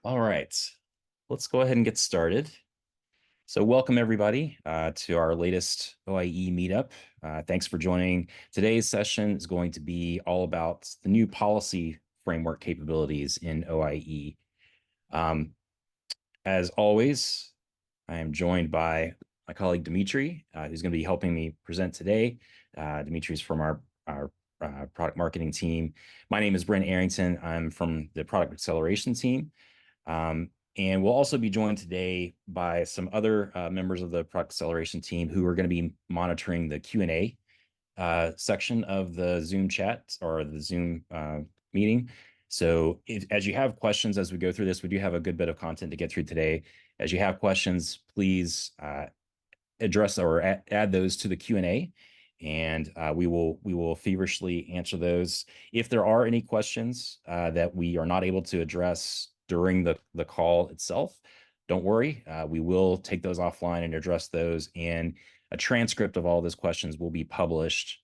All right, let's go ahead and get started. So welcome everybody to our latest OIE meetup. Thanks for joining. Today's session is going to be all about the new policy framework capabilities in OIE. As always, I am joined by my colleague Dimitri, who's going to be helping me present today. Dimitri's from our product marketing team. My name is Brent Arrington. I'm from the product acceleration team. And we'll also be joined today by some other members of the product acceleration team who are going to be monitoring the Q&A section of the Zoom chat or the Zoom meeting. So as you have questions as we go through this, we do have a good bit of content to get through today. As you have questions, please address or add those to the Q&A, and we will feverishly answer those. If there are any questions that we are not able to address during the call itself, don't worry. We will take those offline and address those, and a transcript of all those questions will be published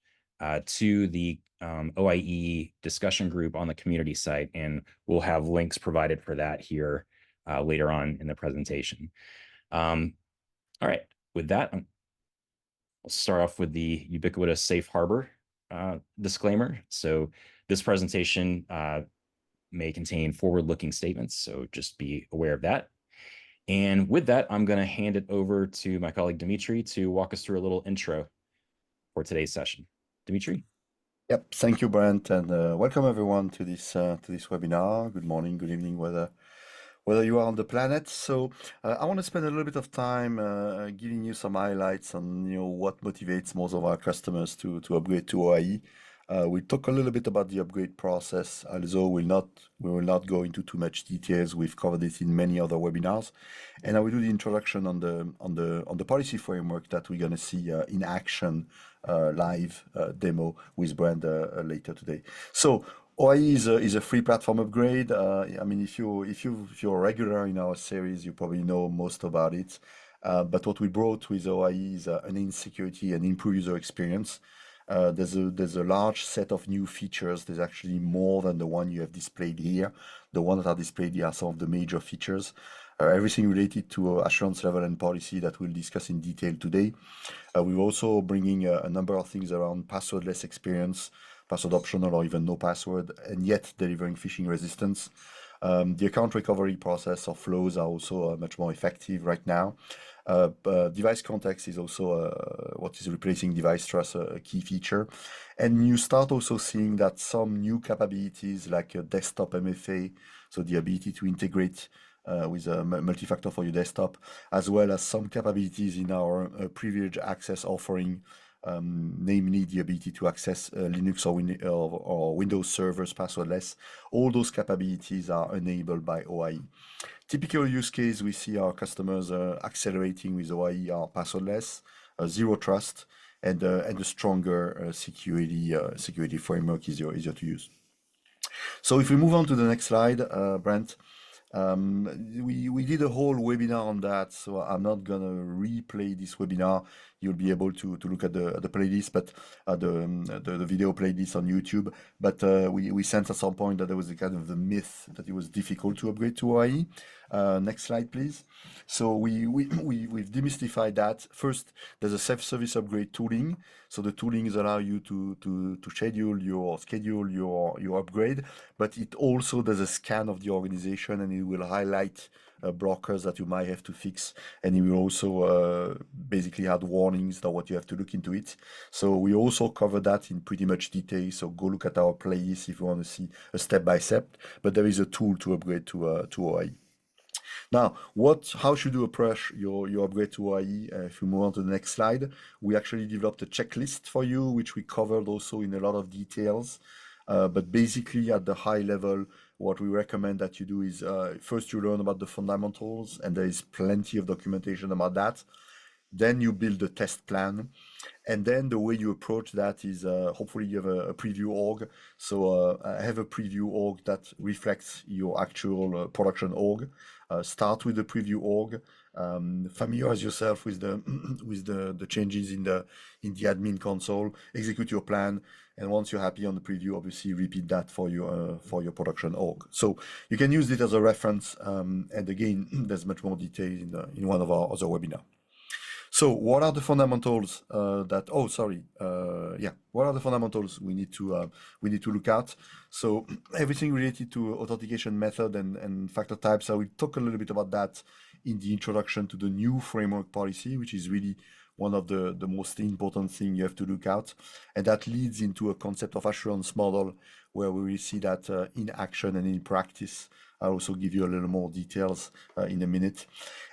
to the OIE discussion group on the community site, and we'll have links provided for that here later on in the presentation. All right, with that, I'll start off with the ubiquitous safe harbor disclaimer. So this presentation may contain forward-looking statements, so just be aware of that. And with that, I'm going to hand it over to my colleague Dimitri to walk us through a little intro for today's session. Dimitri? Yep, thank you, Brent, and welcome everyone to this webinar. Good morning, good evening, whether you are on the planet. So I want to spend a little bit of time giving you some highlights on what motivates most of our customers to upgrade to OIE. We'll talk a little bit about the upgrade process, although we will not go into too much details. We've covered it in many other webinars, and I will do the introduction on the policy framework that we're going to see in action live demo with Brent later today. So OIE is a free platform upgrade. I mean, if you're a regular in our series, you probably know most about it. But what we brought with OIE is enhanced security and improved user experience. There's a large set of new features. There's actually more than the one you have displayed here. The ones that are displayed here are some of the major features. Everything related to assurance level and policy that we'll discuss in detail today. We're also bringing a number of things around passwordless experience, password optional or even no password, and yet delivering phishing resistance. The account recovery process or flows are also much more effective right now. Device context is also what is replacing device trust, a key feature. And you start also seeing that some new capabilities like a desktop MFA, so the ability to integrate with a multi-factor for your desktop, as well as some capabilities in our privileged access offering, namely the ability to access Linux or Windows servers passwordless. All those capabilities are enabled by OIE. Typical use case we see our customers accelerating with OIE are passwordless, zero trust, and a stronger security framework easier to use. So if we move on to the next slide, Brent, we did a whole webinar on that, so I'm not gonna replay this webinar. You'll be able to look at the playlist, but the video playlist on YouTube. But we sensed at some point that there was a kind of the myth that it was difficult to upgrade to OIE. Next slide, please. So we've demystified that. First, there's a self-service upgrade tooling. So the toolings allow you to schedule your upgrade, but it also does a scan of the organization, and it will highlight blockers that you might have to fix, and it will also basically add warnings on what you have to look into it. So we also cover that in pretty much detail. So go look at our playlist if you want to see a step-by-step. But there is a tool to upgrade to OIE. Now, how should you approach your upgrade to OIE? If we move on to the next slide, we actually developed a checklist for you, which we covered also in a lot of details. But basically, at the high level, what we recommend that you do is first you learn about the fundamentals, and there is plenty of documentation about that. Then you build a test plan. And then the way you approach that is hopefully you have a preview org. So have a preview org that reflects your actual production org. Start with the preview org. Familiarize yourself with the with the changes in the admin console. Execute your plan, and once you're happy on the preview, obviously repeat that for your production org. So you can use it as a reference. And again, there's much more detail in one of our other webinars. So what are the fundamentals what are the fundamentals we need to look at? So everything related to authentication method and factor types, I will talk a little bit about that in the introduction to the new framework policy, which is really one of the most important things you have to look at. And that leads into a concept of assurance model, where we will see that in action and in practice. I'll also give you a little more details in a minute.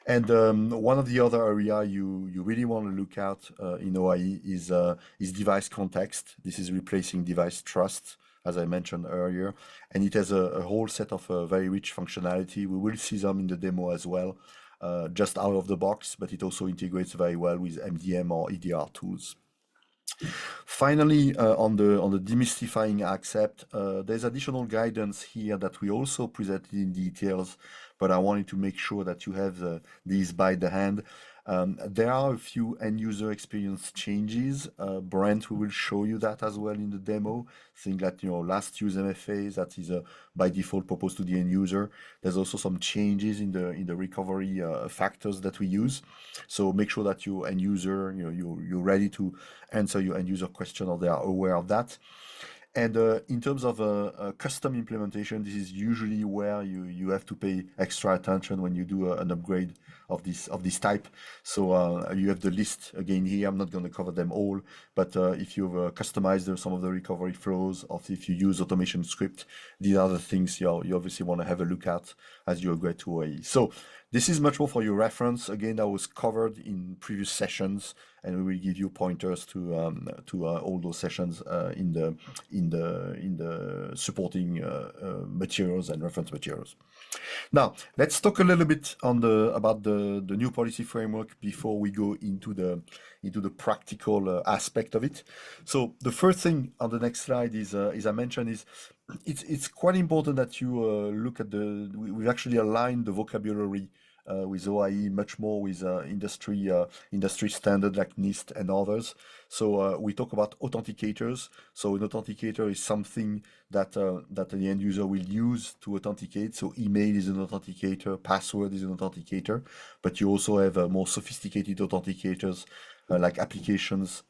And one of the other area you really want to look at in OIE is device context. This is replacing device trust, as I mentioned earlier, and it has a whole set of very rich functionality. We will see them in the demo as well, just out of the box, but it also integrates very well with MDM or EDR tools. Finally, on the demystifying accept, there's additional guidance here that we also presented in details, but I wanted to make sure that you have these by the hand. There are a few end user experience changes. Brent, we will show you that as well in the demo. Things like, last use MFAs, that is by default proposed to the end user. There's also some changes in the recovery factors that we use. So make sure that your end user, you're ready to answer your end user question, or they are aware of that. And in terms of custom implementation, this is usually where you have to pay extra attention when you do an upgrade of this type. So you have the list again here. I'm not going to cover them all, but if you've customized some of the recovery flows, or if you use automation script, these are the things you obviously want to have a look at as you upgrade to OIE. So this is much more for your reference. Again, that was covered in previous sessions, and we will give you pointers to all those sessions in the supporting materials and reference materials. Now, let's talk a little bit about the new policy framework before we go into the practical aspect of it. So the first thing on the next slide is, as I mentioned, it's quite important that you look at we've actually aligned the vocabulary with OIE much more with industry standard like NIST and others. So we talk about authenticators. So an authenticator is something that the end user will use to authenticate. So email is an authenticator, password is an authenticator, but you also have more sophisticated authenticators like applications,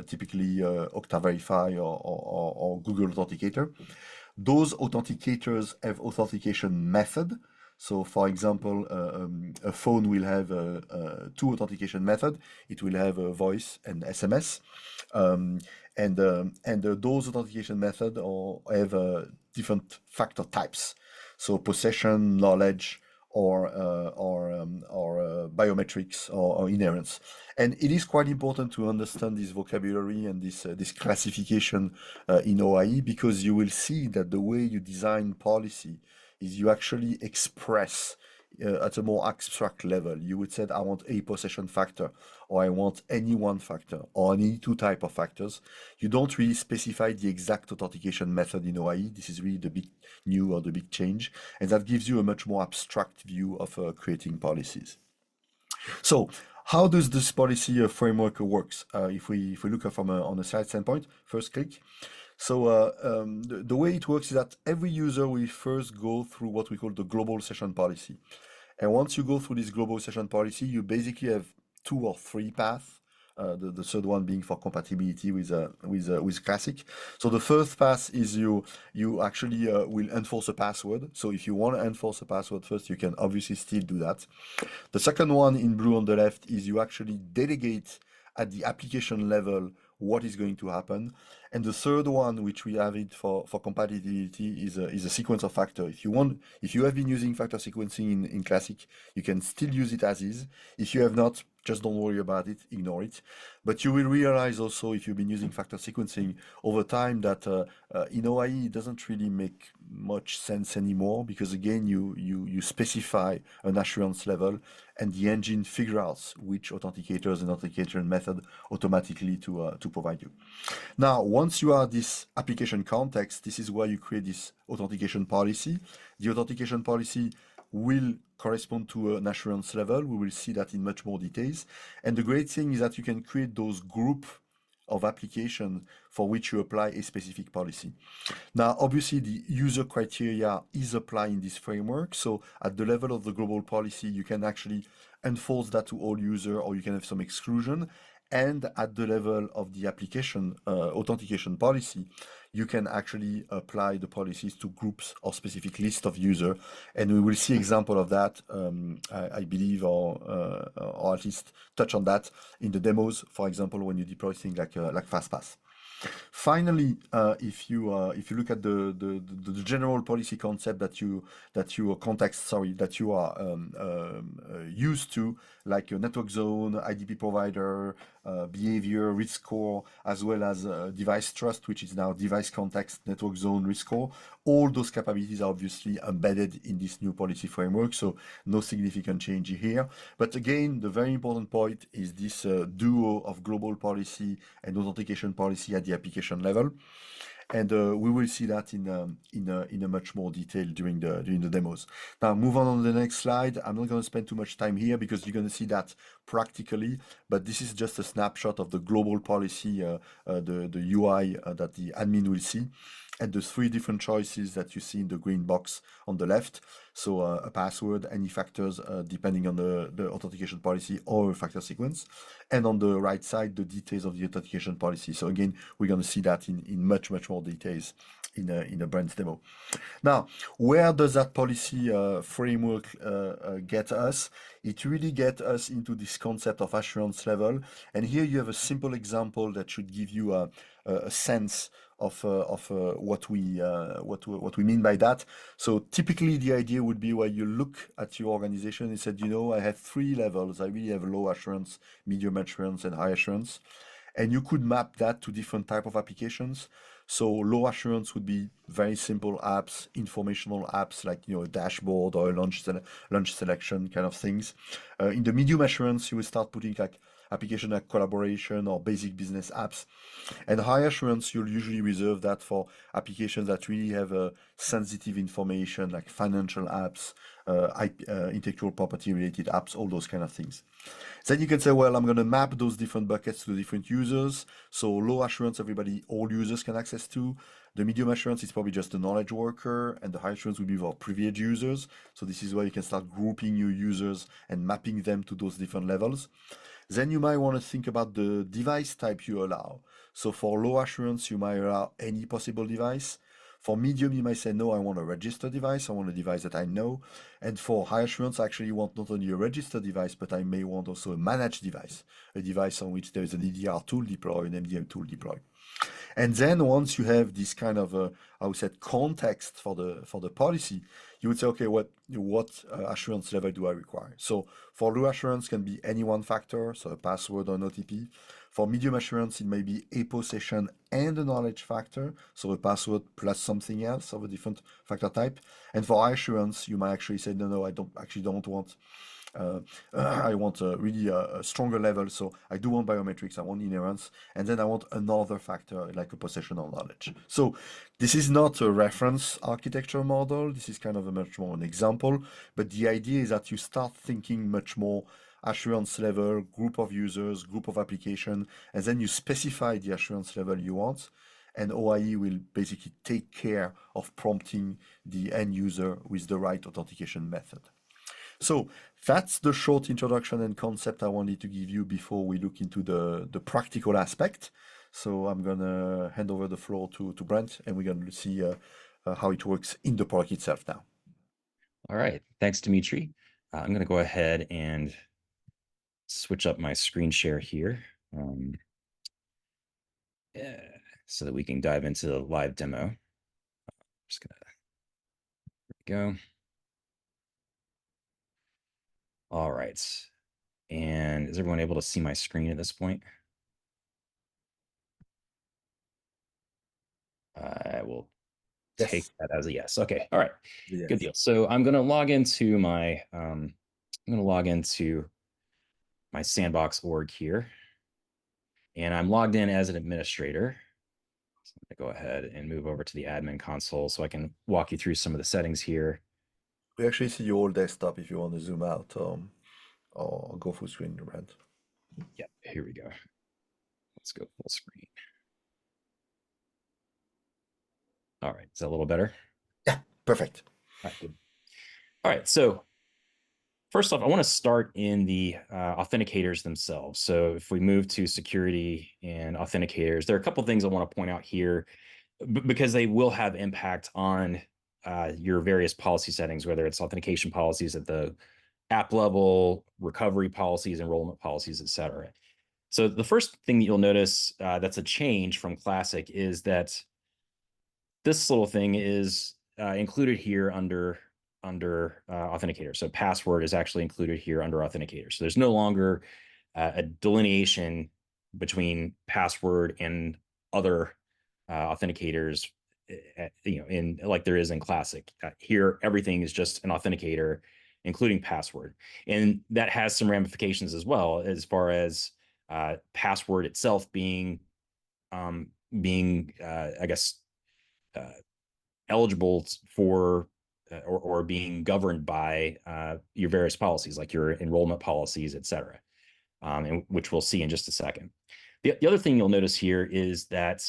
typically Okta Verify or Google Authenticator. Those authenticators have authentication method. So, for example, a phone will have two authentication methods. It will have a voice and SMS, and those authentication methods have different factor types. So, possession, knowledge, or biometrics or inherence. And it is quite important to understand this vocabulary and this classification in OIE, because you will see that the way you design policy is you actually express at a more abstract level. You would say, I want a possession factor, or I want any one factor, or any two type of factors. You don't really specify the exact authentication method in OIE. This is really the big new or the big change. And that gives you a much more abstract view of creating policies. So how does this policy framework works? If we look at on a slide standpoint, first click. So the way it works is that every user will first go through what we call the global session policy. And once you go through this global session policy, you basically have 2 or 3 paths. The third one being for compatibility with Classic. So the first pass is you actually will enforce a password. So if you want to enforce a password first, you can obviously still do that. The second one in blue on the left is you actually delegate at the application level what is going to happen. And the third one, which we have it for compatibility, is a sequence of factor. If you have been using factor sequencing in Classic, you can still use it as is. If you have not, Just don't worry about it, ignore it. But you will realize also, if you've been using factor sequencing over time, that in OIE it doesn't really make much sense anymore, because again, you specify an assurance level, and the engine figures out which authenticators and authentication method automatically to provide you. Now, once you are this application context, this is where you create this authentication policy. The authentication policy will correspond to an assurance level. We will see that in much more details. And the great thing is that you can create those group of application for which you apply a specific policy. Now, obviously, the user criteria is applied in this framework. So at the level of the global policy, you can actually enforce that to all users, or you can have some exclusion. And at the level of the application authentication policy, you can actually apply the policies to groups or specific list of users. And we will see example of that, I believe, or at least touch on that in the demos, for example, when you deploy things like FastPass. Finally, if you look at the general policy concept that you are used to, like your network zone, IDP provider, behavior, risk score, as well as device trust, which is now device context, network zone, risk score. All those capabilities are obviously embedded in this new policy framework, so no significant change here. But again, the very important point is this duo of global policy and authentication policy at the application level. And we will see that in a much more detail during the demos. Now, move on the next slide. I'm not going to spend too much time here because you're going to see that practically, but this is just a snapshot of the global policy, the UI that the admin will see. And the three different choices that you see in the green box on the left. So a password, any factors, depending on the authentication policy or a factor sequence. And on the right side, the details of the authentication policy. So again, we're going to see that in much more details in a Brent demo. Now, where does that policy framework get us? It really gets us into this concept of assurance level. And here you have a simple example that should give you a sense of what we mean by that. So typically the idea would be where you look at your organization and said, I have 3 levels. I really have low assurance, medium assurance, and high assurance. And you could map that to different type of applications. So low assurance would be very simple apps, informational apps like a dashboard or a launch selection kind of things. In the medium assurance, you will start putting like application like collaboration or basic business apps. And high assurance, you'll usually reserve that for applications that really have sensitive information like financial apps, intellectual property related apps, all those kind of things. Then you can say, well, I'm going to map those different buckets to the different users. So low assurance, all users can access to. The medium assurance is probably just the knowledge worker, and the high assurance will be for privileged users. So this is where you can start grouping your users and mapping them to those different levels. Then you might want to think about the device type you allow. So for low assurance, you might allow any possible device. For medium, you might say, no, I want a registered device. I want a device that I know. And for high assurance, I actually want not only a registered device, but I may want also a managed device, a device on which there is an EDR tool deployed, an MDM tool deployed. And then once you have this kind of, I would say, context for the policy, you would say, okay, what assurance level do I require? So for low assurance can be any one factor, so a password or an OTP. For medium assurance, it may be a possession and a knowledge factor, so a password plus something else of a different factor type. And for high assurance, you might actually say, no, I don't want. I want really a stronger level, so I do want biometrics, I want inherence, and then I want another factor like a possession or knowledge. So this is not a reference architecture model, this is kind of a much more an example, but the idea is that you start thinking much more assurance level, group of users, group of application, and then you specify the assurance level you want, and OIE will basically take care of prompting the end user with the right authentication method. So that's the short introduction and concept I wanted to give you before we look into the practical aspect. So I'm going to hand over the floor to Brent, and we're going to see how it works in the product itself now. All right. Thanks, Dimitri. I'm going to go ahead and switch up my screen share here so that we can dive into the live demo. Just going to, there we go. All right. And is everyone able to see my screen at this point? I will take Yes. that as a yes. Okay. All right. Good Yes. deal. So I'm going to log into my sandbox org here, and I'm logged in as an administrator. So I'm going to go ahead and move over to the admin console so I can walk you through some of the settings here. We actually see your whole desktop if you want to zoom out or go full screen, Brent. Yeah, here we go. Let's go full screen. All right. Is that a little better? Yeah, perfect. All right, good. All right. So first off, I want to start in the authenticators themselves. So if we move to security and authenticators, there are a couple of things I want to point out here because they will have impact on your various policy settings, whether it's authentication policies at the app level, recovery policies, enrollment policies, et cetera. So the first thing that you'll notice that's a change from Classic is that this little thing is included here under Authenticator. So password is actually included here under Authenticator. So there's no longer a delineation between password and other authenticators, in like there is in Classic. Here, everything is just an authenticator, including password, and that has some ramifications as well, as far as password itself being I guess uh, eligible for or being governed by your various policies, like your enrollment policies, et cetera, and which we'll see in just a second. The other thing you'll notice here is that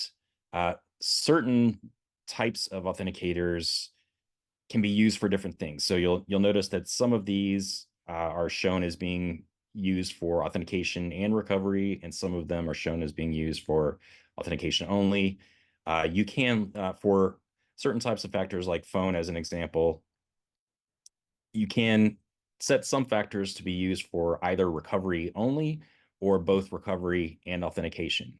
certain types of authenticators can be used for different things. So you'll notice that some of these are shown as being used for authentication and recovery, and some of them are shown as being used for authentication only. You can, for certain types of factors like phone, as an example, you can set some factors to be used for either recovery only or both recovery and authentication.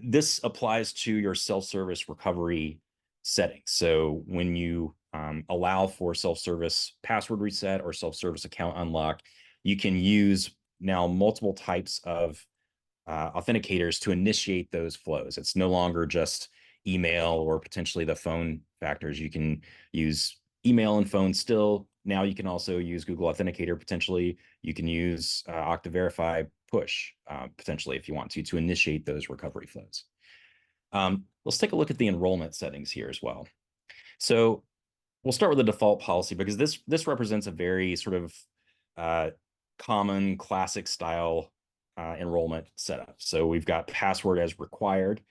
This applies to your self-service recovery settings. So when you allow for self-service password reset or self-service account unlock, you can use now multiple types of authenticators to initiate those flows. It's no longer just email or potentially the phone factors. You can use email and phone still. Now you can also use Google Authenticator potentially. You can use Okta Verify push potentially if you want to initiate those recovery flows. Let's take a look at the enrollment settings here as well. So we'll start with the default policy because this represents a very sort of common classic style enrollment setup. So we've got password as required,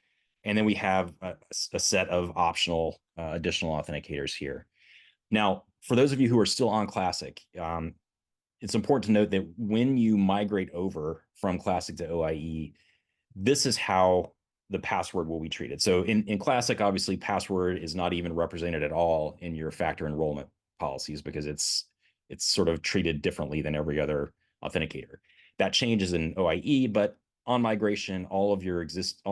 and then we have a set of optional additional authenticators here. Now, for those of you who are still on Classic, it's important to note that when you migrate over from Classic to OIE, this is how the password will be treated. So in Classic, obviously, password is not even represented at all in your factor enrollment policies because it's sort of treated differently than every other authenticator. That changes in OIE, but on migration, all of your existing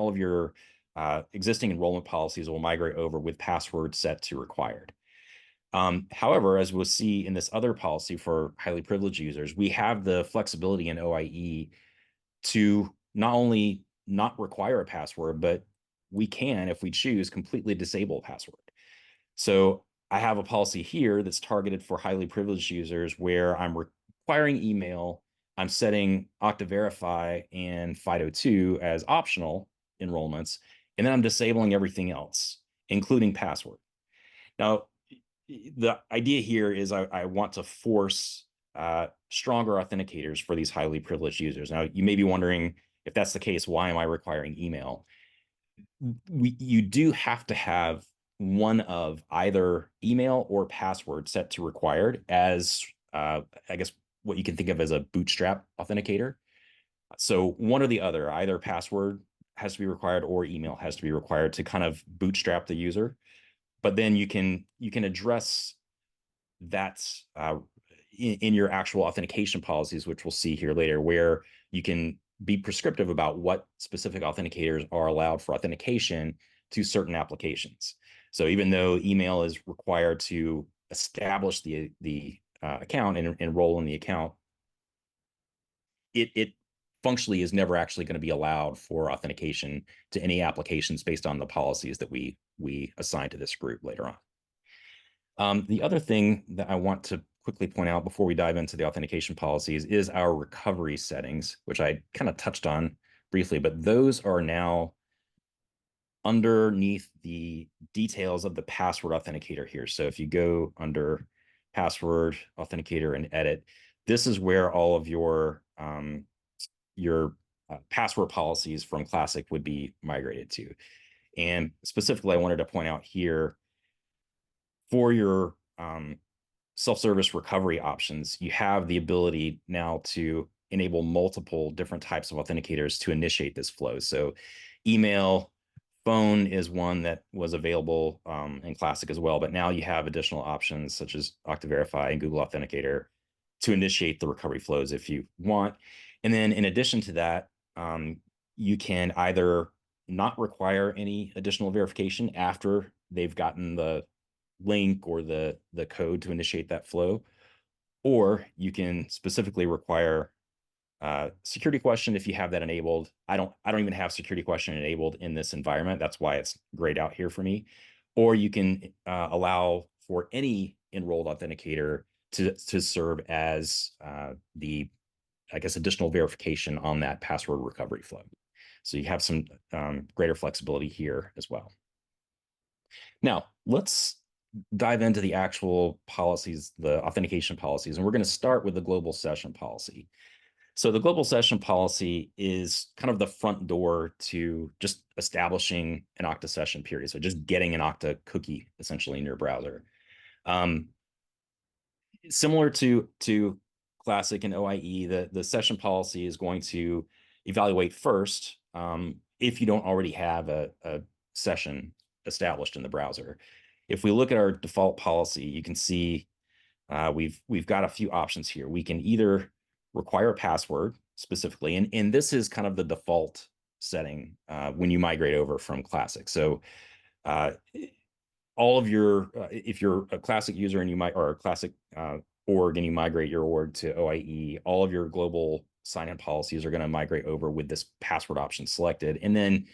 enrollment policies will migrate over with password set to required. However, as we'll see in this other policy for highly privileged users, we have the flexibility in OIE to not only not require a password, but we can, if we choose, completely disable a password. So I have a policy here that's targeted for highly privileged users where I'm requiring email, I'm setting Okta Verify and FIDO2 as optional enrollments, and then I'm disabling everything else, including password. Now, the idea here is I want to force stronger authenticators for these highly privileged users. Now, you may be wondering, if that's the case, why am I requiring email? You do have to have one of either email or password set to required as, I guess, what you can think of as a bootstrap authenticator. So one or the other, either password has to be required or email has to be required to kind of bootstrap the user. But then you can address that in your actual authentication policies, which we'll see here later, where you can be prescriptive about what specific authenticators are allowed for authentication to certain applications. So even though email is required to establish the account and enroll in the account, it functionally is never actually going to be allowed for authentication to any applications based on the policies that we assign to this group later on. The other thing that I want to quickly point out before we dive into the authentication policies is our recovery settings, which I kind of touched on briefly, but those are now underneath the details of the password authenticator here. So if you go under password authenticator and edit, this is where all of your password policies from Classic would be migrated to. And specifically, I wanted to point out here for your self-service recovery options, you have the ability now to enable multiple different types of authenticators to initiate this flow. So email, phone is one that was available in Classic as well, but now you have additional options such as Okta Verify and Google Authenticator to initiate the recovery flows if you want. And then in addition to that, you can either not require any additional verification after they've gotten the link or the code to initiate that flow, or you can specifically require security question if you have that enabled. I don't even have security question enabled in this environment. That's why it's grayed out here for me. Or you can allow for any enrolled authenticator to serve as the, I guess, additional verification on that password recovery flow. So you have some greater flexibility here as well. Now, let's dive into the actual policies, the authentication policies, and we're going to start with the global session policy. So the global session policy is kind of the front door to just establishing an Okta session period. So just getting an Okta cookie essentially in your browser. Similar to Classic and OIE, the session policy is going to evaluate first if you don't already have a session established in the browser. If we look at our default policy, you can see we've got a few options here. We can either require a password specifically, and this is kind of the default setting when you migrate over from Classic. So all of your, if you're a Classic user and you might, or a Classic org and you migrate your org to OIE, all of your global sign-in policies are going to migrate over with this password option selected. And then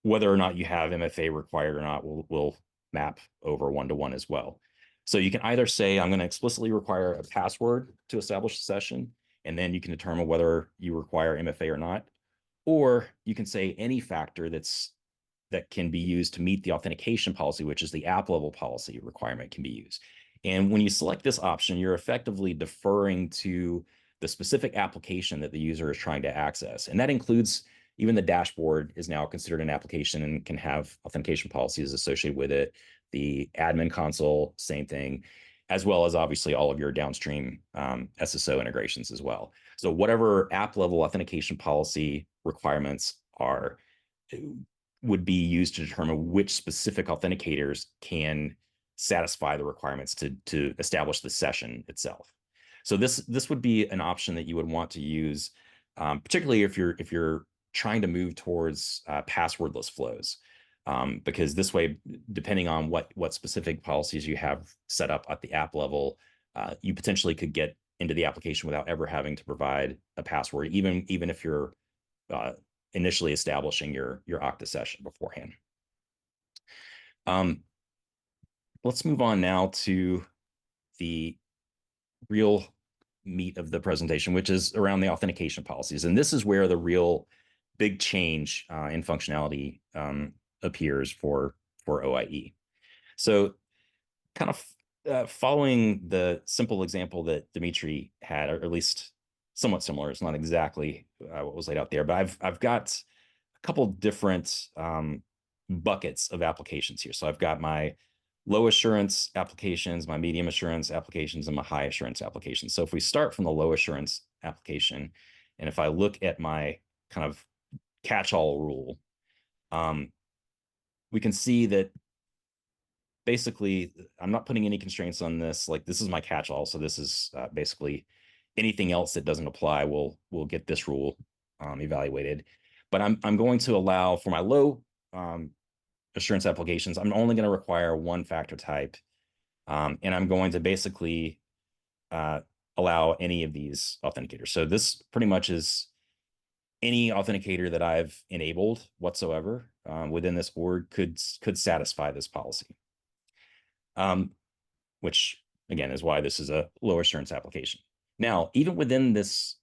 whether or not you have MFA required or not will map over one-to-one as well. So you can either say, I'm going to explicitly require a password to establish a session, and then you can determine whether you require MFA or not. Or you can say any factor that can be used to meet the authentication policy, which is the app level policy requirement, can be used. And when you select this option, you're effectively deferring to the specific application that the user is trying to access. And that includes even the dashboard is now considered an application and can have authentication policies associated with it. The admin console, same thing, as well as obviously all of your downstream SSO integrations as well. So whatever app level authentication policy requirements are, would be used to determine which specific authenticators can satisfy the requirements to establish the session itself. So this would be an option that you would want to use, particularly if you're trying to move towards passwordless flows, because this way, depending on what specific policies you have set up at the app level, you potentially could get into the application without ever having to provide a password, even if you're initially establishing your Okta session beforehand. Let's move on now to the real meat of the presentation, which is around the authentication policies. And this is where the real big change in functionality appears for OIE. So kind of following the simple example that Dimitri had, or at least somewhat similar, it's not exactly what was laid out there, but I've got a couple different buckets of applications here. So I've got my low assurance applications, my medium assurance applications, and my high assurance applications. So if we start from the low assurance application, and if I look at my kind of catch-all rule, we can see that basically I'm not putting any constraints on this. Like, this is my catch-all. So this is basically anything else that doesn't apply will get this rule evaluated. But I'm going to allow for my low assurance applications, I'm only going to require one factor type. And I'm going to basically allow any of these authenticators. So this pretty much is any authenticator that I've enabled whatsoever within this org could satisfy this policy, which again is why this is a low assurance application. Now, even within this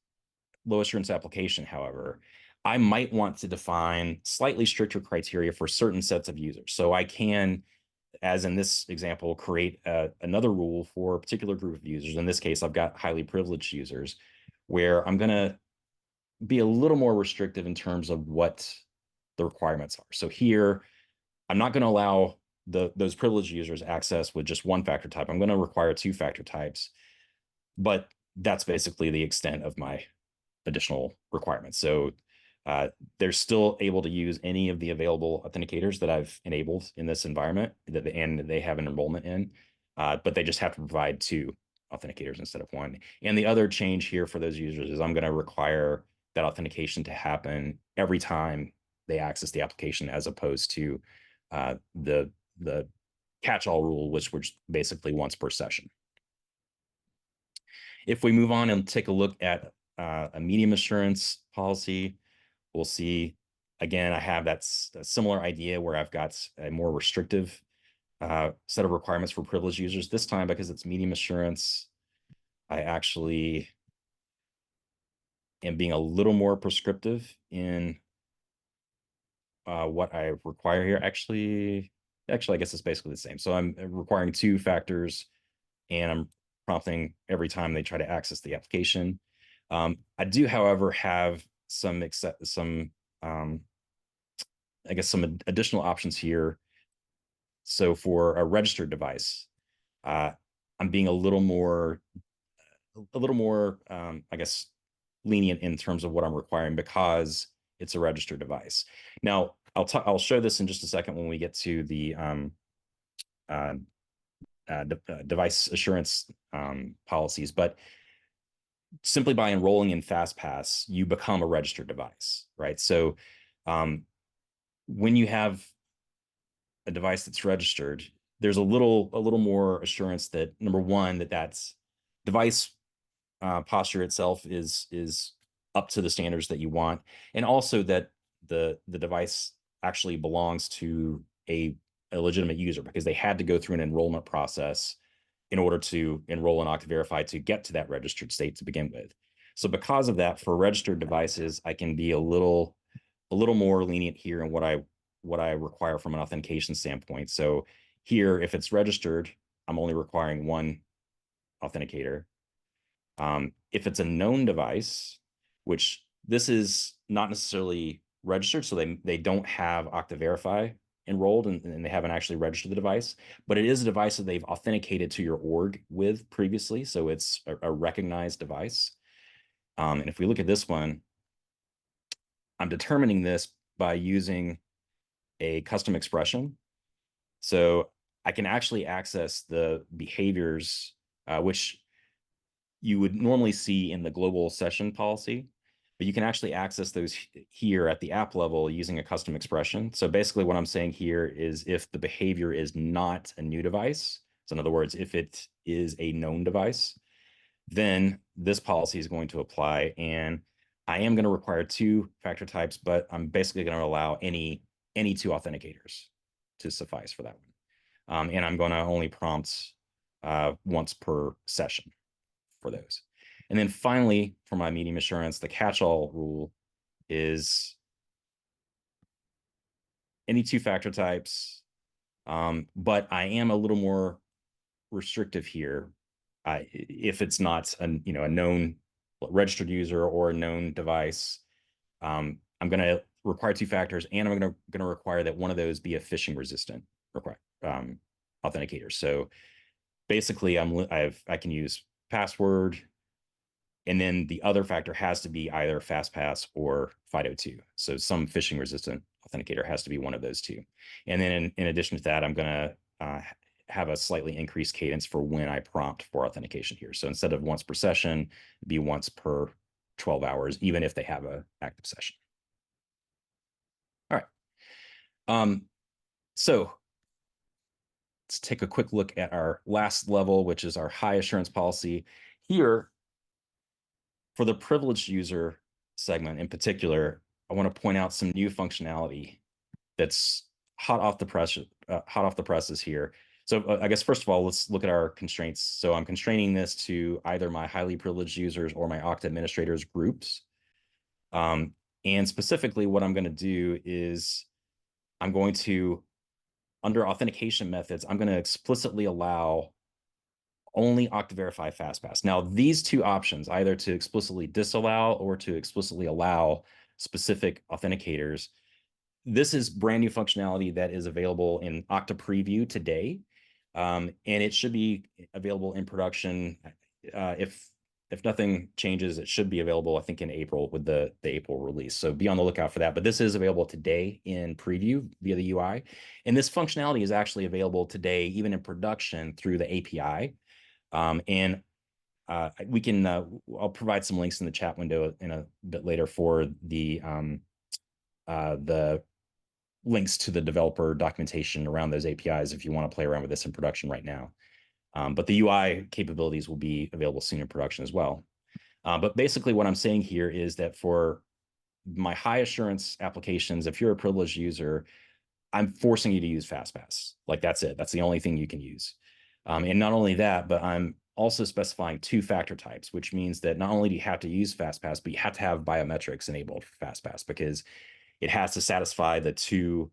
low assurance application, however, I might want to define slightly stricter criteria for certain sets of users. So I can, as in this example, create another rule for a particular group of users. In this case, I've got highly privileged users, where I'm going to be a little more restrictive in terms of what the requirements are. So here, I'm not going to allow those privileged users access with just one factor type. I'm going to require two factor types, but that's basically the extent of my additional requirements. So they're still able to use any of the available authenticators that I've enabled in this environment and they have an enrollment in, but they just have to provide two authenticators instead of one. And the other change here for those users is I'm going to require that authentication to happen every time they access the application, as opposed to the catch-all rule, which was basically once per session. If we move on and take a look at a medium assurance policy, we'll see, again, I have that similar idea where I've got a more restrictive set of requirements for privileged users. This time, because it's medium assurance, I actually am being a little more prescriptive in what I require here. Actually, I guess it's basically the same. So I'm requiring two factors, and I'm prompting every time they try to access the application. I do, however, have some additional options here. So for a registered device, I'm being a little more, I guess, lenient in terms of what I'm requiring, because it's a registered device. Now, I'll show this in just a second when we get to the device assurance policies, but simply by enrolling in FastPass, you become a registered device, right? So when you have a device that's registered, there's a little more assurance that, number one, that's device posture itself is up to the standards that you want, and also that the device actually belongs to a legitimate user, because they had to go through an enrollment process in order to enroll in Okta Verify to get to that registered state to begin with. So because of that, for registered devices, I can be a little more lenient here in what I require from an authentication standpoint. So here, if it's registered, I'm only requiring one authenticator. If it's a known device, which this is not necessarily registered, so they don't have Okta Verify enrolled, and they haven't actually registered the device, but it is a device that they've authenticated to your org with previously, so it's a recognized device. And if we look at this one, I'm determining this by using a custom expression. So I can actually access the behaviors, which you would normally see in the global session policy, but you can actually access those here at the app level using a custom expression. So basically what I'm saying here is, if the behavior is not a new device, so in other words, if it is a known device, then this policy is going to apply. And I am going to require two factor types, but I'm basically going to allow any two authenticators to suffice for that one. And I'm going to only prompt once per session for those. And then finally, for my medium assurance, the catch-all rule is any two factor types, but I am a little more restrictive here. If it's not a known registered user or a known device, I'm going to require two factors, and I'm going to require that one of those be a phishing resistant authenticator. So basically, I can use password, and then the other factor has to be either FastPass or FIDO2. So some phishing resistant authenticator has to be one of those two. And then in addition to that, I'm going to have a slightly increased cadence for when I prompt for authentication here. So instead of once per session, it'd be once per 12 hours, even if they have an active session. All right. So let's take a quick look at our last level, which is our high assurance policy. Here, for the privileged user segment in particular, I want to point out some new functionality that's hot off the presses here. So I guess first of all, let's look at our constraints. So I'm constraining this to either my highly privileged users or my Okta administrators groups. And specifically, what I'm going to do is I'm going to, under authentication methods, I'm going to explicitly allow only Okta Verify FastPass. Now, these two options, either to explicitly disallow or to explicitly allow specific authenticators, this is brand new functionality that is available in Okta Preview today, and it should be available in production. If nothing changes, it should be available, I think, in April with the April release. So be on the lookout for that. But this is available today in preview via the UI, and this functionality is actually available today, even in production, through the API. And we can, I'll provide some links in the chat window in a bit later for the links to the developer documentation around those APIs if you want to play around with this in production right now. But the UI capabilities will be available soon in production as well. But basically what I'm saying here is that for my high assurance applications, if you're a privileged user, I'm forcing you to use FastPass. Like that's it. That's the only thing you can use. And not only that, but I'm also specifying two-factor types, which means that not only do you have to use FastPass, but you have to have biometrics enabled for FastPass because it has to satisfy the two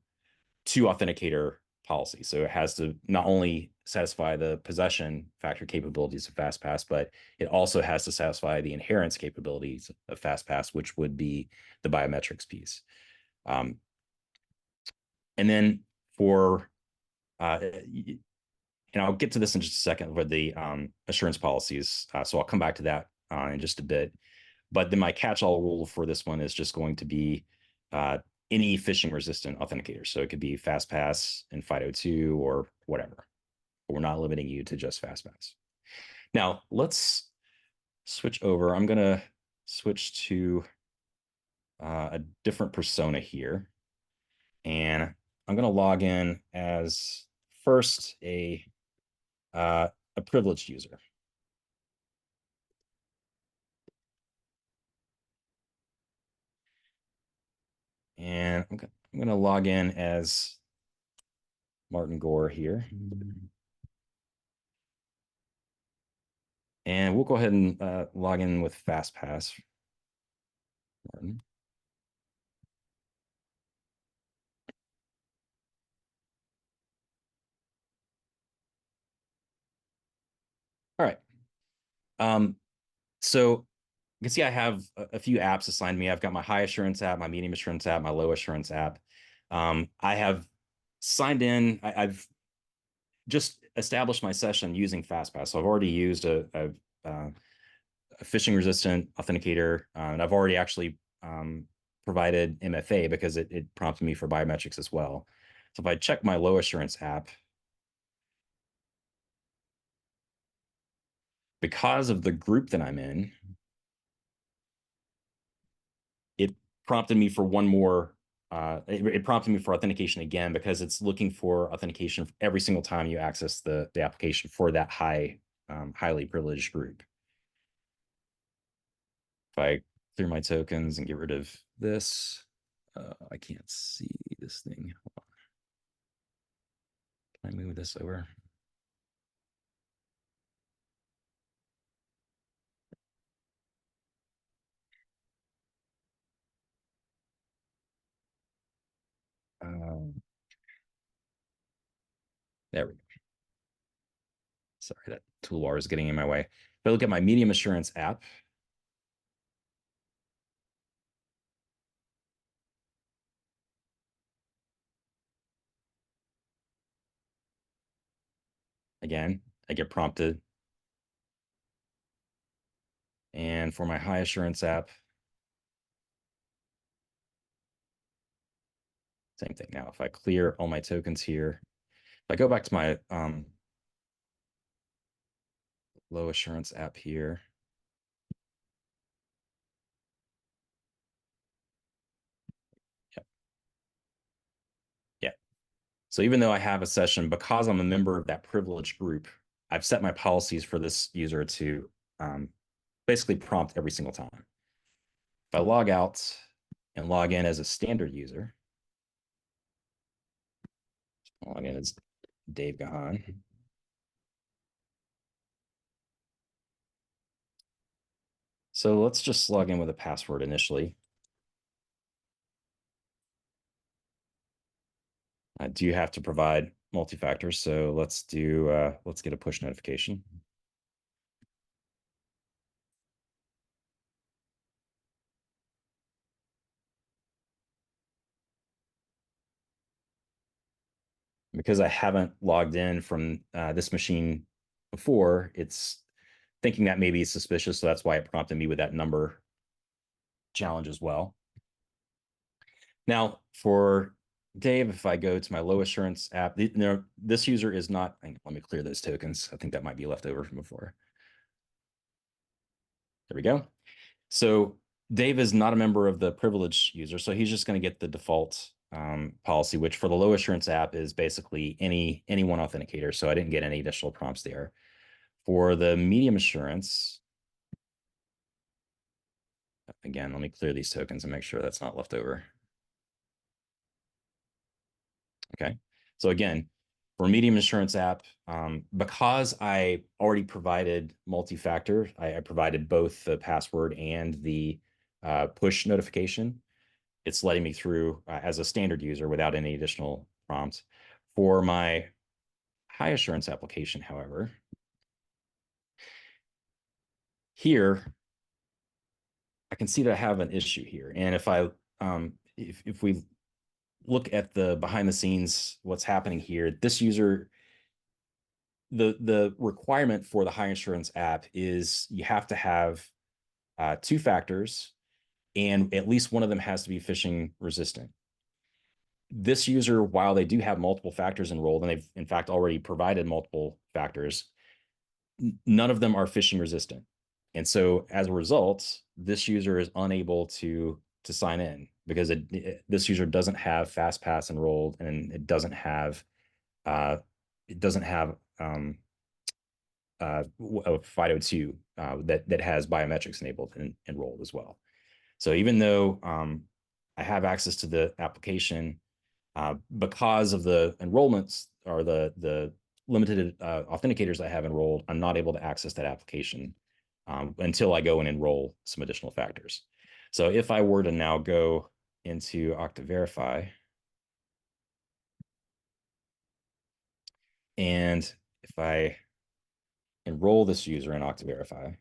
authenticator policy. So it has to not only satisfy the possession factor capabilities of FastPass, but it also has to satisfy the inherence capabilities of FastPass, which would be the biometrics piece. And then for, and I'll get to this in just a second with the assurance policies. So I'll come back to that in just a bit. But then my catch-all rule for this one is just going to be any phishing-resistant authenticator. So it could be FastPass and FIDO2 or whatever. But we're not limiting you to just FastPass. Now, let's switch over. I'm going to switch to a different persona here. And I'm going to log in as first a privileged user. And I'm going to log in as Martin Gore here. And we'll go ahead and log in with FastPass. Martin. All right. So you can see I have a few apps assigned to me. I've got my high assurance app, my medium assurance app, my low assurance app. I have signed in. I've just established my session using FastPass. So I've already used a phishing resistant authenticator, and I've already actually provided MFA because it prompted me for biometrics as well. So if I check my low assurance app, because of the group that I'm in, it prompted me for one more. It prompted me for authentication again because it's looking for authentication every single time you access the application for that highly privileged group. If I clear my tokens and get rid of this, I can't see this thing. Can I move this over? There we go. Sorry, that toolbar is getting in my way. If I look at my medium assurance app, again, I get prompted. And for my high assurance app, same thing. Now, if I clear all my tokens here, if I go back to my low assurance app here, yeah. So even though I have a session, because I'm a member of that privileged group, I've set my policies for this user to basically prompt every single time. If I log out and log in as a standard user, log in as Dave Gahan. So let's just log in with a password initially. I do have to provide multi-factor, so let's get a push notification. Because I haven't logged in from this machine before, it's thinking that maybe it's suspicious, so that's why it prompted me with that number challenge as well. Now, for Dave, if I go to my low assurance app, this user is not, let me clear those tokens. I think that might be left over from before. There we go. So Dave is not a member of the privileged user, so he's just going to get the default policy, which for the low assurance app is basically any one authenticator. So I didn't get any additional prompts there. For the medium assurance, again, let me clear these tokens and make sure that's not left over. Okay. So again, for medium assurance app, because I already provided multi-factor, I provided both the password and the push notification. It's letting me through as a standard user without any additional prompts. For my high assurance application, however, here I can see that I have an issue here. And if we look at the behind the scenes, what's happening here, this user, the requirement for the high assurance app is you have to have 2 factors, and at least one of them has to be phishing resistant. This user, while they do have multiple factors enrolled, and they've in fact already provided multiple factors, none of them are phishing resistant. And so as a result, this user is unable to sign in because this user doesn't have FastPass enrolled, and it doesn't have FIDO2 that has biometrics enabled and enrolled as well. So even though I have access to the application, because of the enrollments or the limited authenticators I have enrolled, I'm not able to access that application until I go and enroll some additional factors. So if I were to now go into Okta Verify, and if I enroll this user in Okta Verify,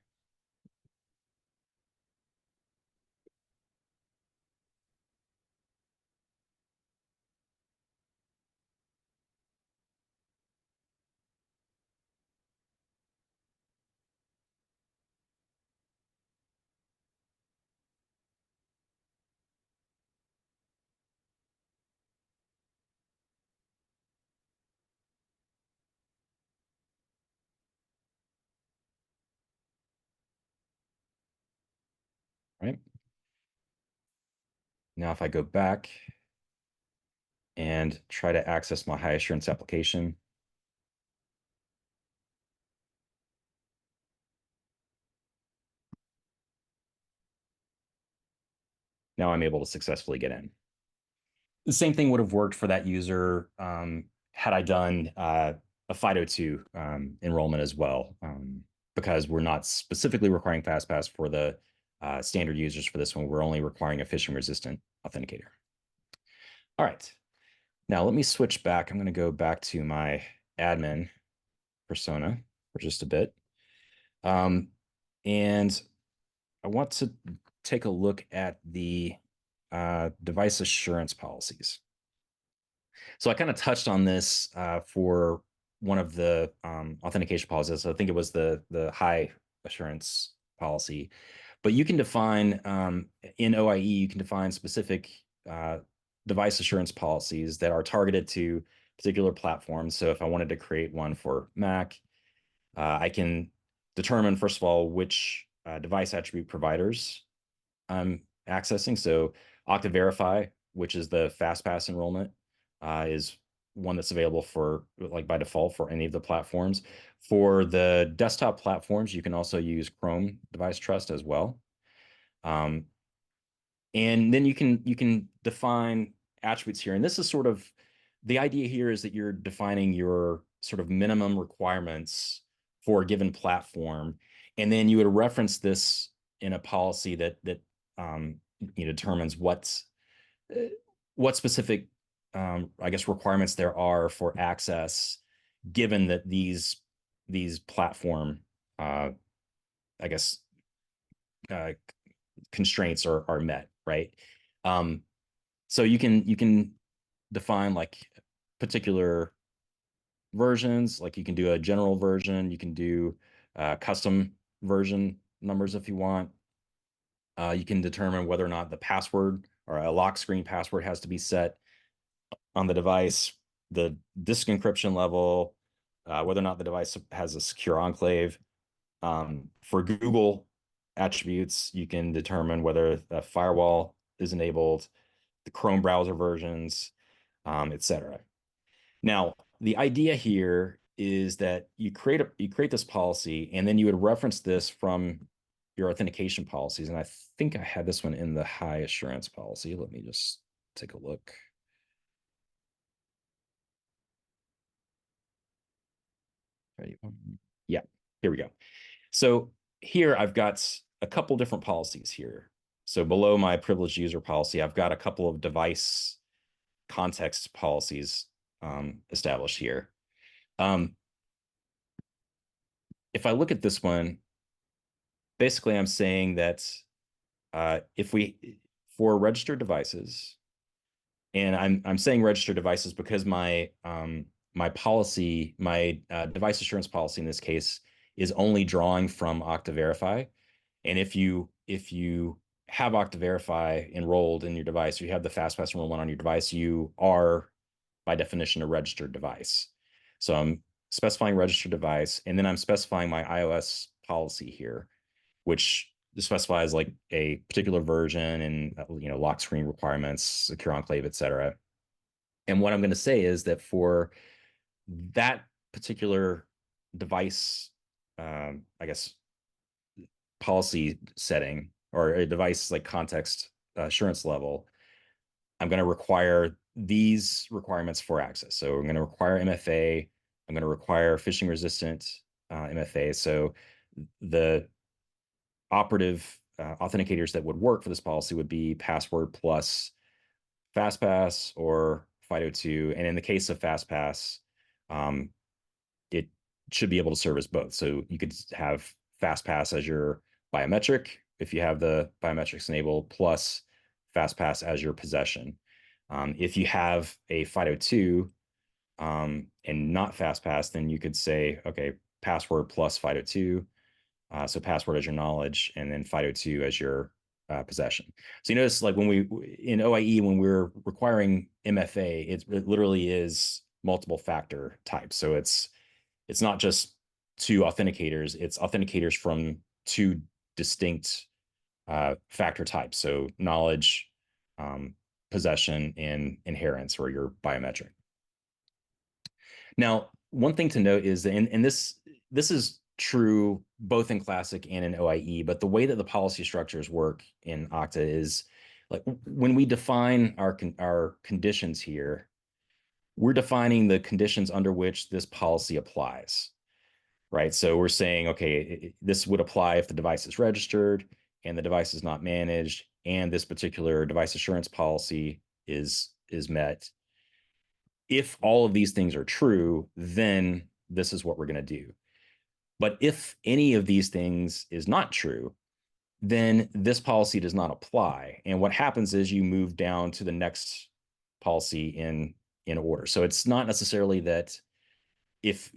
right? Now, if I go back and try to access my high assurance application, now I'm able to successfully get in. The same thing would have worked for that user had I done a FIDO2 enrollment as well, because we're not specifically requiring FastPass for the standard users for this one. We're only requiring a phishing-resistant authenticator. All right. Now let me switch back. I'm going to go back to my admin persona for just a bit. And I want to take a look at the device assurance policies. So I kind of touched on this for one of the authentication policies. I think it was the high assurance policy, but you can define in OIE, you can define specific device assurance policies that are targeted to particular platforms. So if I wanted to create one for Mac, I can determine, first of all, which device attribute providers I'm accessing. So Okta Verify, which is the FastPass enrollment, is one that's available for like by default for any of the platforms. For the desktop platforms, you can also use Chrome Device Trust as well. And then you can define attributes here. And this is sort of the idea here is that you're defining your sort of minimum requirements for a given platform. And then you would reference this in a policy that determines what specific I guess requirements there are for access, given that these platform I guess uh, constraints are met, right? Um, so you can define like particular versions, like you can do a general version, you can do custom version numbers if you want. You can determine whether or not the password or a lock screen password has to be set on the device, the disk encryption level, whether or not the device has a secure enclave. For Google attributes, you can determine whether a firewall is enabled, the Chrome browser versions, etc. Now, the idea here is that you create this policy, and then you would reference this from your authentication policies. And I think I had this one in the high assurance policy. Let me just take a look. Ready? Yeah, here we go. So here I've got a couple different policies here. So below my privileged user policy, I've got a couple of device context policies established here. If I look at this one, basically I'm saying that if we for registered devices, and I'm saying registered devices because my policy, my device assurance policy in this case is only drawing from Okta Verify. And if you have Okta Verify enrolled in your device, or you have the FastPass enrollment on your device, you are by definition a registered device. So I'm specifying registered device, and then I'm specifying my iOS policy here, which specifies like a particular version and lock screen requirements, secure enclave, etc. And what I'm going to say is that for that particular device, I guess policy setting or a device like context assurance level, I'm going to require these requirements for access. So I'm going to require MFA. I'm going to require phishing resistant MFA. So the operative authenticators that would work for this policy would be password plus FastPass or FIDO2. And in the case of FastPass, it should be able to serve as both. So you could have FastPass as your biometric if you have the biometrics enabled, plus FastPass as your possession. If you have a FIDO2 and not FastPass, then you could say, okay, password plus FIDO2. So password as your knowledge, and then FIDO2 as your possession. So you notice like when we in OIE, when we're requiring MFA, it literally is multiple factor types. So it's not just two authenticators, it's authenticators from two distinct factor types. So knowledge, possession, and inheritance, or your biometric. Now, one thing to note is that, and this is true both in Classic and in OIE, but the way that the policy structures work in Okta is like when we define our conditions here, we're defining the conditions under which this policy applies, right? So we're saying, okay, this would apply if the device is registered and the device is not managed, and this particular device assurance policy is met. If all of these things are true, then this is what we're going to do. But if any of these things is not true, then this policy does not apply. And what happens is you move down to the next policy in order. So it's not necessarily that if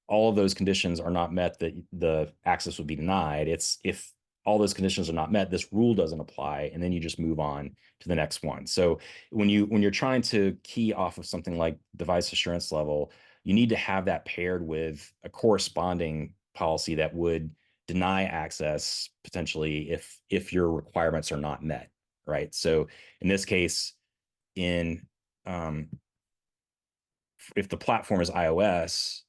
all of those conditions are not met, that the access would be denied. It's if all those conditions are not met, this rule doesn't apply, and then you just move on to the next one. So when you're trying to key off of something like device assurance level, you need to have that paired with a corresponding policy that would deny access potentially if your requirements are not met, right? So in this case, in if the platform is iOS,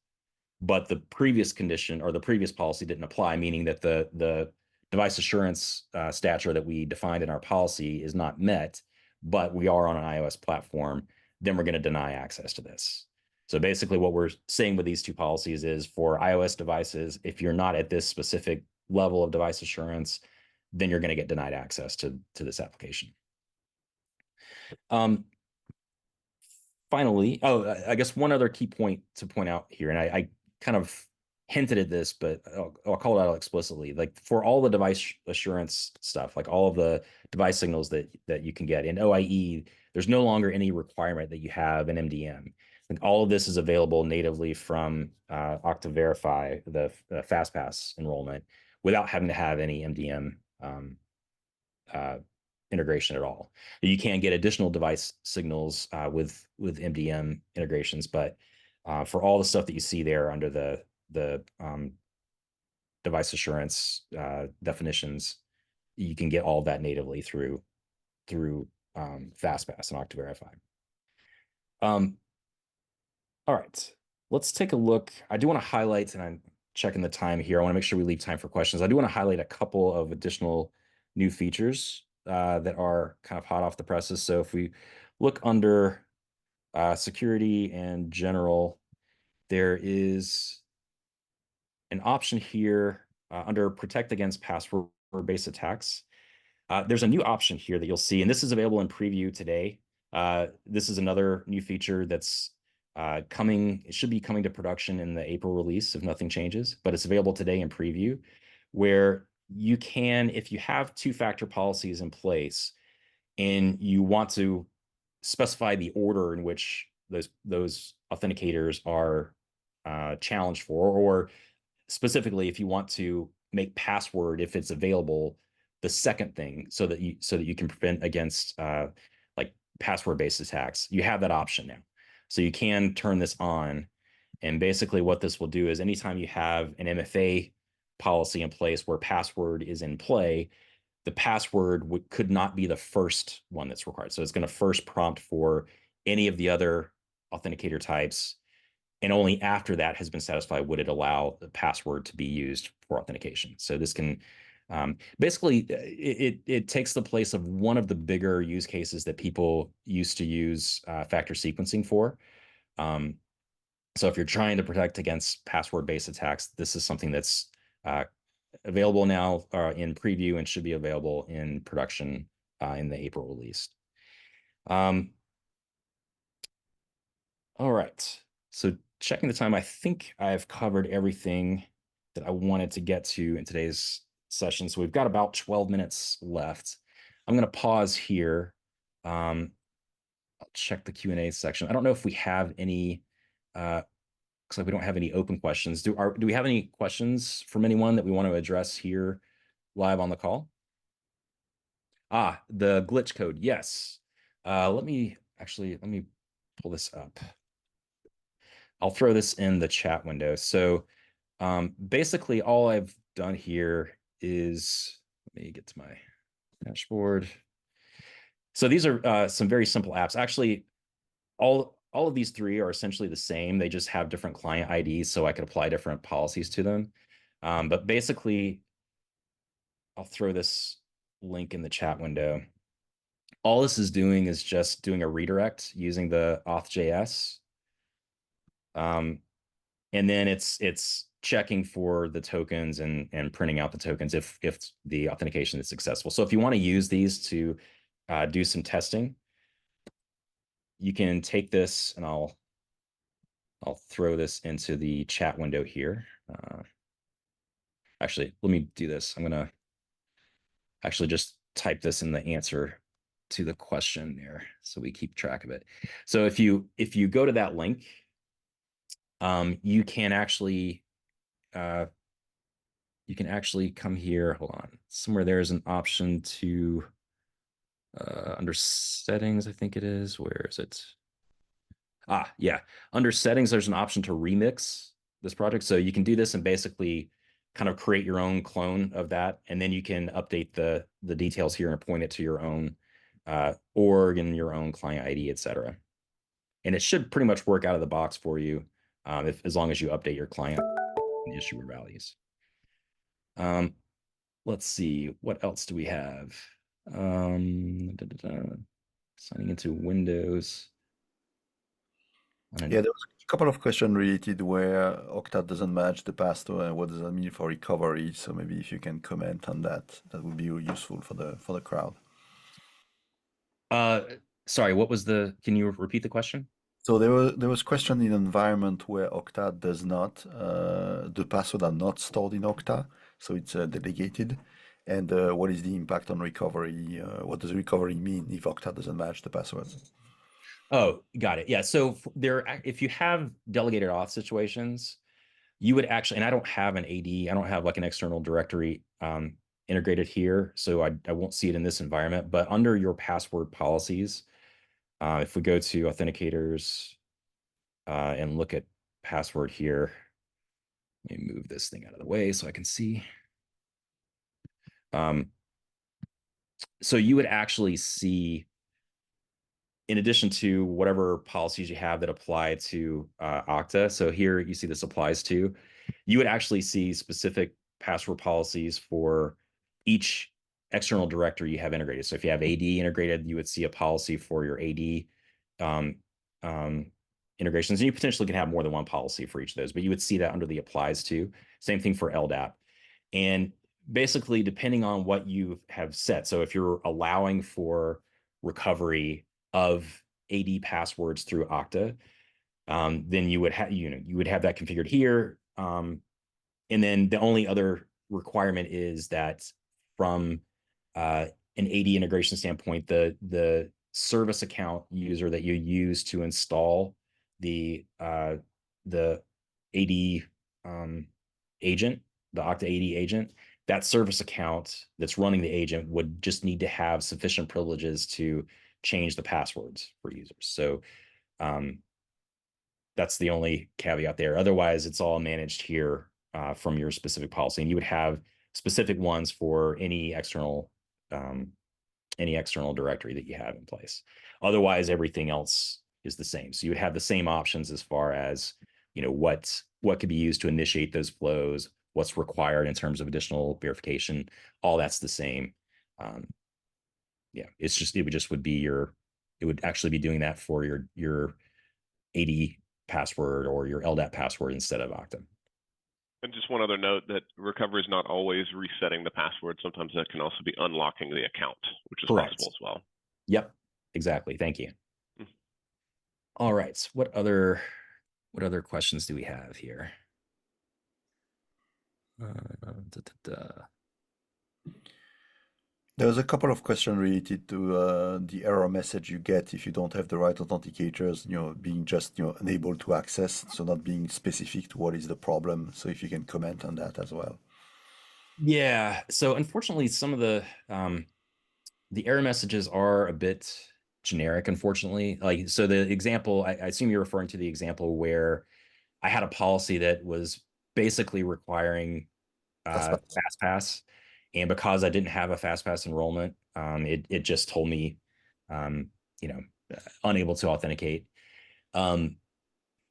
but the previous condition or the previous policy didn't apply, meaning that the device assurance stature that we defined in our policy is not met, but we are on an iOS platform, then we're going to deny access to this. So basically what we're saying with these two policies is for iOS devices, if you're not at this specific level of device assurance, then you're going to get denied access to this application. Finally, I guess one other key point to point out here, and I kind of hinted at this, but I'll call it out explicitly. Like for all the device assurance stuff, like all of the device signals that you can get in OIE, there's no longer any requirement that you have an MDM. Like all of this is available natively from Okta Verify, the FastPass enrollment, without having to have any MDM integration at all. You can get additional device signals with MDM integrations, but for all the stuff that you see there under the device assurance definitions, you can get all of that natively through FastPass and Okta Verify. All right, let's take a look. I do want to highlight, and I'm checking the time here. I want to make sure we leave time for questions. I do want to highlight a couple of additional new features that are kind of hot off the presses. So if we look under security and general, there is an option here under protect against password-based attacks. There's a new option here that you'll see, and this is available in preview today. This is another new feature that's it should be coming to production in the April release if nothing changes, but it's available today in preview, where you can, if you have two-factor policies in place and you want to specify the order in which those authenticators are challenged for, or specifically if you want to make password, if it's available, the second thing, so that you can prevent against like password-based attacks, you have that option now. So you can turn this on, and basically what this will do is anytime you have an MFA policy in place where password is in play, the password could not be the first one that's required. So it's going to first prompt for any of the other authenticator types, and only after that has been satisfied would it allow the password to be used for authentication. So this can basically it takes the place of one of the bigger use cases that people used to use factor sequencing for. So if you're trying to protect against password-based attacks, this is something that's available now in preview and should be available in production in the April release. All right. So checking the time, I think I've covered everything that I wanted to get to in today's session. So we've got about 12 minutes left. I'm going to pause here. I'll check the Q&A section. I don't know if we have any, looks like we don't have any open questions. Do we have any questions from anyone that we want to address here live on the call? The glitch code. Yes. Let me pull this up. I'll throw this in the chat window. So basically all I've done here is, let me get to my dashboard. So these are some very simple apps. Actually, all of these three are essentially the same. They just have different client IDs, so I could apply different policies to them. But basically, I'll throw this link in the chat window. All this is doing is just doing a redirect using the auth.js. And then it's checking for the tokens and printing out the tokens if the authentication is successful. So if you want to use these to do some testing, you can take this, and I'll throw this into the chat window here. Actually, let me do this. I'm gonna actually just type this in the answer to the question there, so we keep track of it. So if you go to that link, you can actually come here. Hold on, somewhere there's an option to under settings, I think it is. Where is it? Yeah. Under settings, there's an option to remix this project. So you can do this and basically kind of create your own clone of that. And then you can update the details here and point it to your own org and your own client ID, et cetera. and it should pretty much work out of the box for you as long as you update your client and issuer values. Let's see, what else do we have? Signing into Windows. Yeah, there was a couple of questions related where Okta doesn't match the password and what does that mean for recovery. So maybe if you can comment on that, that would be useful for the crowd. Sorry, can you repeat the question? So there was question in an environment where Okta does not, the password are not stored in Okta, so it's delegated. And what is the impact on recovery? What does recovery mean if Okta doesn't match the passwords? Oh, got it. Yeah. So if you have delegated auth situations, you would actually, and I don't have an AD, I don't have like an external directory integrated here, so I won't see it in this environment. But under your password policies, if we go to Authenticators and look at password here, let me move this thing out of the way so I can see. So you would actually see, in addition to whatever policies you have that apply to Okta, so here you see this applies to, you would actually see specific password policies for each external directory you have integrated. So if you have AD integrated, you would see a policy for your AD integrations. And you potentially can have more than one policy for each of those, but you would see that under the applies to. Same thing for LDAP. And basically, depending on what you have set, so if you're allowing for recovery of AD passwords through Okta, then you would have that configured here. And then the only other requirement is that from an AD integration standpoint, the service account user that you use to install the AD agent, the Okta AD agent, that service account that's running the agent would just need to have sufficient privileges to change the passwords for users. So that's the only caveat there. Otherwise, it's all managed here from your specific policy, and you would have specific ones for any external directory that you have in place. Otherwise, everything else is the same. So you would have the same options as far as what could be used to initiate those flows, what's required in terms of additional verification. All that's the same. Yeah, it would actually be doing that for your AD password or your LDAP password instead of Okta. And just one other note that recovery is not always resetting the password. Sometimes that can also be unlocking the account, which is Correct. possible as well. Yep, exactly. Thank you. All right. So what other questions do we have here? There was a couple of questions related to the error message you get if you don't have the right authenticators, being just, unable to access, so not being specific to what is the problem. So if you can comment on that as well. Yeah. So unfortunately, some of the error messages are a bit generic, unfortunately. Like, so the example, I assume you're referring to the example where I had a policy that was basically requiring FastPass. And because I didn't have a FastPass enrollment, it just told me, unable to authenticate.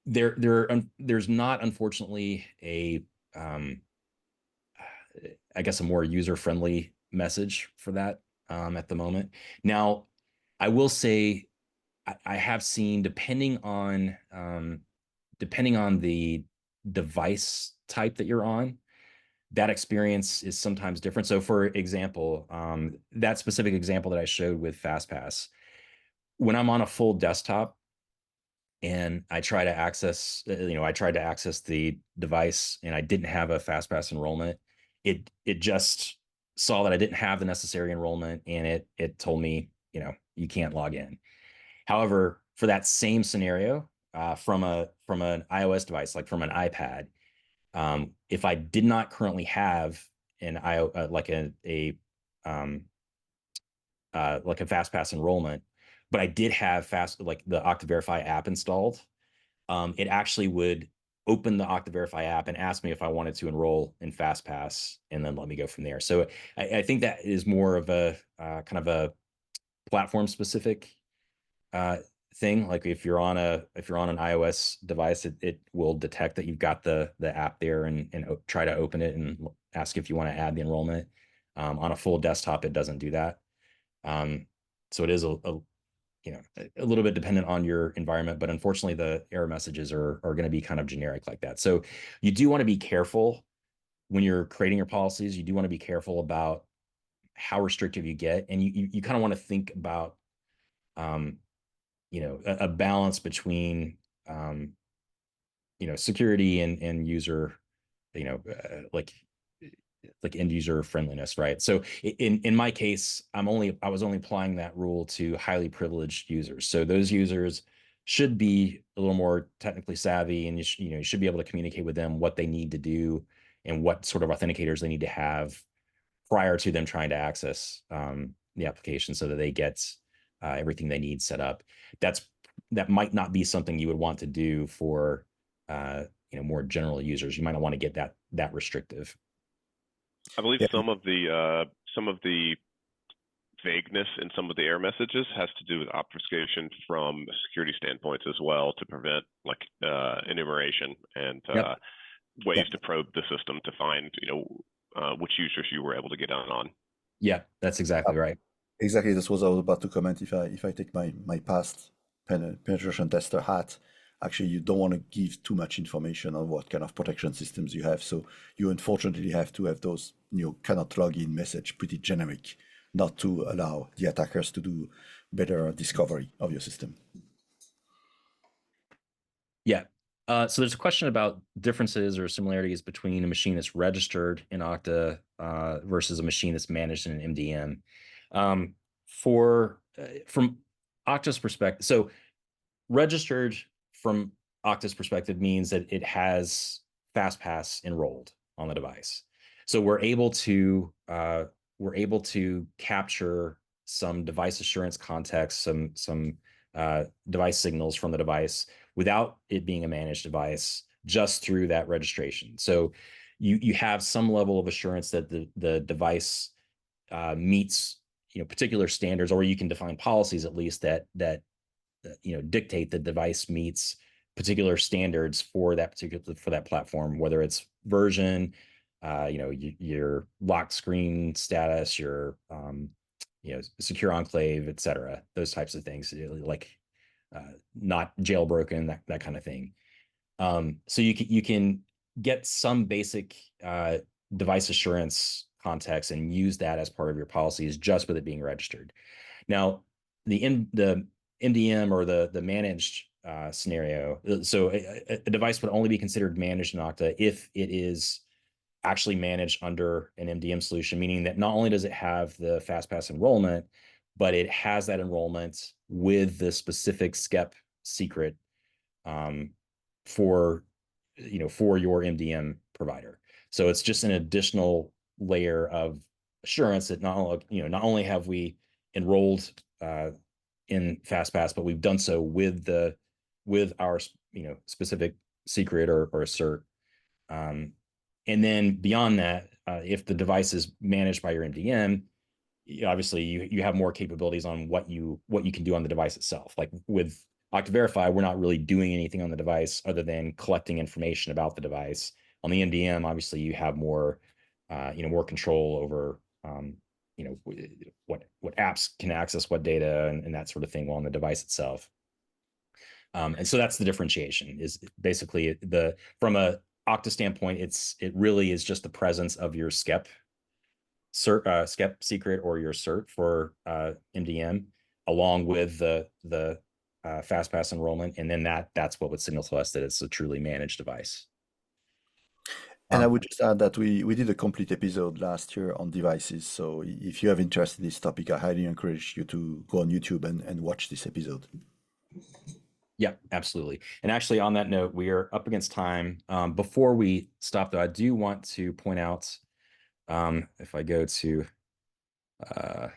There's not, unfortunately, I guess a more user-friendly message for that at the moment. Now, I will say I have seen, depending on the device type that you're on, that experience is sometimes different. So for example, that specific example that I showed with FastPass, when I'm on a full desktop and I try to access, I tried to access the device and I didn't have a FastPass enrollment, it just saw that I didn't have the necessary enrollment and it told me, you can't log in. However, for that same scenario, from an iOS device, like from an iPad, if I did not currently have an like a FastPass enrollment, but I did have like the Okta Verify app installed, it actually would open the Okta Verify app and ask me if I wanted to enroll in FastPass, and then let me go from there. So I think that is more of a kind of a platform specific thing. Like if you're on an iOS device, it will detect that you've got the app there and try to open it and ask if you want to add the enrollment. On a full desktop, it doesn't do that. So it is a little bit dependent on your environment, but unfortunately the error messages are going to be kind of generic like that. So you do want to be careful when you're creating your policies. You do want to be careful about how restrictive you get, and you kind of want to think about a balance between security and user, like end user friendliness, right? So in my case, I was only applying that rule to highly privileged users. So those users should be a little more technically savvy, and you should be able to communicate with them what they need to do and what sort of authenticators they need to have prior to them trying to access the application, so that they get everything they need set up. That might not be something you would want to do for more general users. You might not want to get that restrictive. I believe Yeah. some of the vagueness in some of the error messages has to do with obfuscation from security standpoints as well, to prevent enumeration and Yep. ways to probe the system to find which users you were able to get on. Yeah, that's exactly right. Exactly, this was what I was about to comment. If I take my past penetration tester hat, actually you don't want to give too much information on what kind of protection systems you have. So you unfortunately have to have those cannot log in message pretty generic, not to allow the attackers to do better discovery of your system. Yeah. So there's a question about differences or similarities between a machine that's registered in Okta versus a machine that's managed in an MDM. From Okta's perspective, so registered from Okta's perspective means that it has FastPass enrolled on the device. So we're able to capture some device assurance context, some device signals from the device without it being a managed device, just through that registration. So you have some level of assurance that the device meets particular standards, or you can define policies at least that dictate the device meets particular standards for that platform, whether it's version, your locked screen status, your secure enclave, et cetera, those types of things, like not jailbroken, that kind of thing. So you can get some basic device assurance context and use that as part of your policies, just with it being registered. Now, the MDM or the managed scenario, so a device would only be considered managed in Okta if it is actually managed under an MDM solution, meaning that not only does it have the FastPass enrollment, but it has that enrollment with the specific SCEP secret for your MDM provider. So it's just an additional layer of assurance that not only have we enrolled in FastPass, but we've done so with our specific secret or cert. And then beyond that, if the device is managed by your MDM, obviously you have more capabilities on what you can do on the device itself. Like with Okta Verify, we're not really doing anything on the device other than collecting information about the device. On the MDM, obviously you have more more control over what apps can access what data and that sort of thing, while on the device itself. And so that's the differentiation, is basically from a Okta standpoint, it really is just the presence of your SCEP secret or your cert for MDM, along with the FastPass enrollment, and then that's what would signal to us that it's a truly managed device. And I would just add that we did a complete episode last year on devices. So if you have interest in this topic, I highly encourage you to go on YouTube and watch this episode. Yeah, absolutely. And actually, on that note, we are up against time. Before we stop, though, I do want to point out, if I go to, not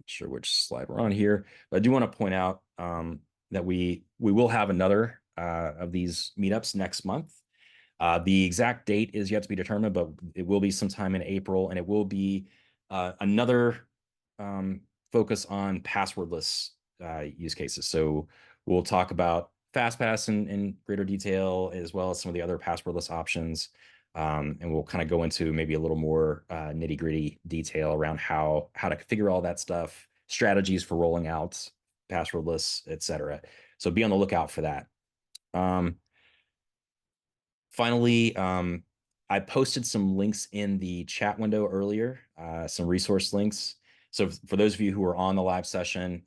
sure which slide we're on here, but I do want to point out that we will have another of these meetups next month. The exact date is yet to be determined, but it will be sometime in April, and it will be another focus on passwordless use cases. So We'll talk about FastPass in greater detail, as well as some of the other passwordless options. And we'll kind of go into maybe a little more nitty-gritty detail around how to configure all that stuff, strategies for rolling out passwordless, etc. So be on the lookout for that. Finally, I posted some links in the chat window earlier, some resource links. So for those of you who are on the live session,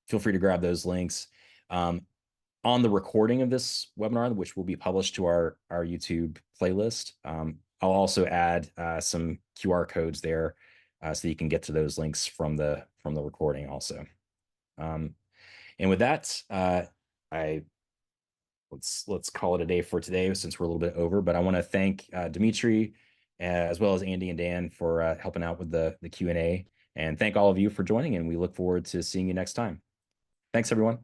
feel free to grab those links. On the recording of this webinar, which will be published to our YouTube playlist, I'll also add some QR codes there so you can get to those links from the recording also. And with that, let's call it a day for today since we're a little bit over. But I want to thank Dimitri as well as Andy and Dan for helping out with the Q&A, and thank all of you for joining. And we look forward to seeing you next time. Thanks, everyone.